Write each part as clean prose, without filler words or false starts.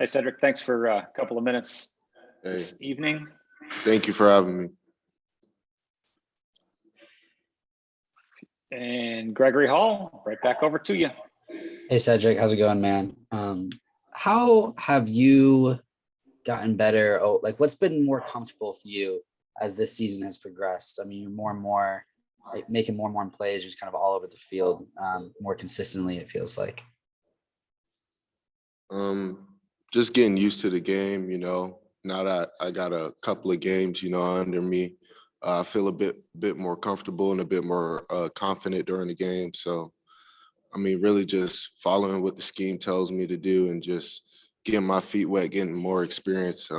Hey, Cedric, thanks for a couple of minutes Hey, this evening. thank you for having me. And Gregory Hall, right back over to you. Hey Cedric, how's it going, man? How have you gotten better? Oh, like what's been more comfortable for you as this season has progressed? I mean, you're more and more like, making more and more plays, just kind of all over the field, more consistently, it feels like. Just getting used to the game, Now that I got a couple of games, under me, I feel a bit more comfortable and a bit more confident during the game. So, I mean, really just following what the scheme tells me to do and just getting my feet wet, getting more experience,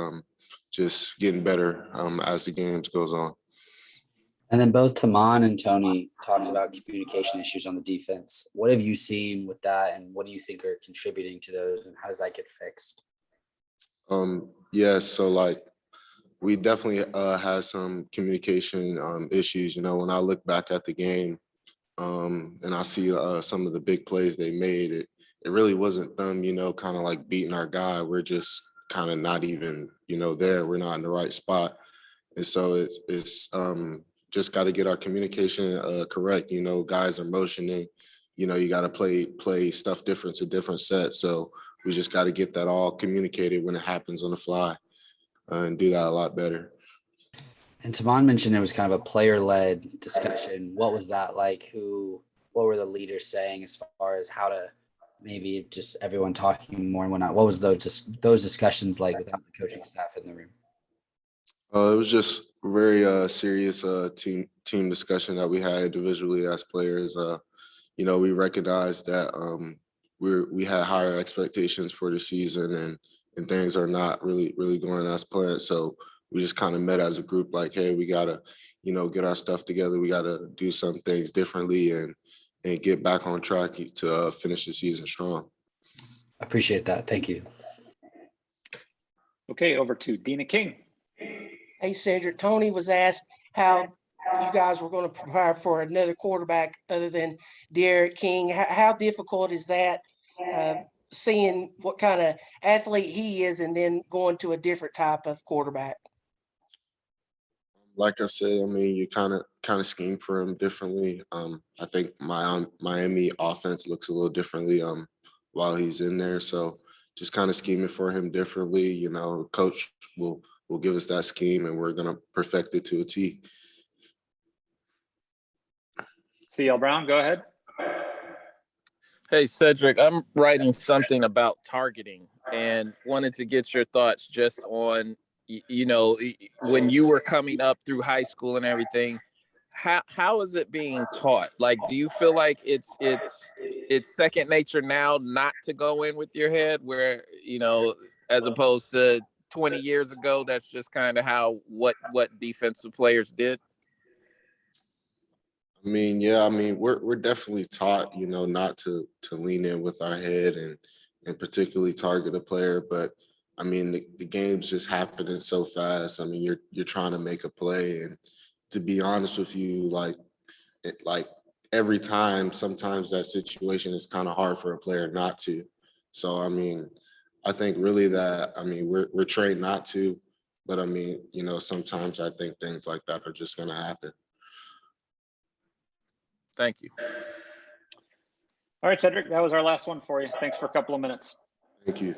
just getting better as the games goes on. And then both Taman and Tony talks about communication issues on the defense. What have you seen with that, and what do you think are contributing to those, and how does that get fixed? Yes, so like we definitely had some communication issues. When I look back at the game and I see some of the big plays they made, it really wasn't them, kind of like beating our guy. We're just kind of not even, there. We're not in the right spot. And so it's just got to get our communication correct. Guys are motioning. You got to play stuff different to different sets. So we just got to get that all communicated when it happens on the fly and do that a lot better. And Taman mentioned it was kind of a player-led discussion. What was that like? What were the leaders saying as far as how to maybe just everyone talking more and whatnot? What was those discussions like without the coaching staff in the room? It was just very serious team discussion that we had individually as players. We recognized that we had higher expectations for the season and things are not really going as planned. So we just kind of met as a group like, hey, we gotta, get our stuff together. We gotta do some things differently and get back on track to finish the season strong. Appreciate that. Thank you. Okay, over to Dina King. Hey, Cedric, Tony was asked how you guys were going to prepare for another quarterback other than Derek King. How difficult is that, seeing what kind of athlete he is and then going to a different type of quarterback? Like I said, I mean, you kind of scheme for him differently. I think my Miami offense looks a little differently while he's in there. So just kind of scheming for him differently. Coach will give us that scheme and we're gonna perfect it to a T. CL Brown, go ahead. Hey, Cedric, I'm writing something about targeting and wanted to get your thoughts just on, when you were coming up through high school and everything, how is it being taught? Like, do you feel like it's second nature now not to go in with your head where, as opposed to 20 years ago, that's just kind of what defensive players did? I mean, yeah, I mean, we're definitely taught, not to lean in with our head and particularly target a player. But I mean, the game's just happening so fast. I mean, you're trying to make a play, and to be honest with you, like every time, sometimes that situation is kind of hard for a player not to. So I mean, I think really that we're trained not to, but I mean, sometimes I think things like that are just going to happen. Thank you. All right, Cedric, that was our last one for you. Thanks for a couple of minutes. Thank you.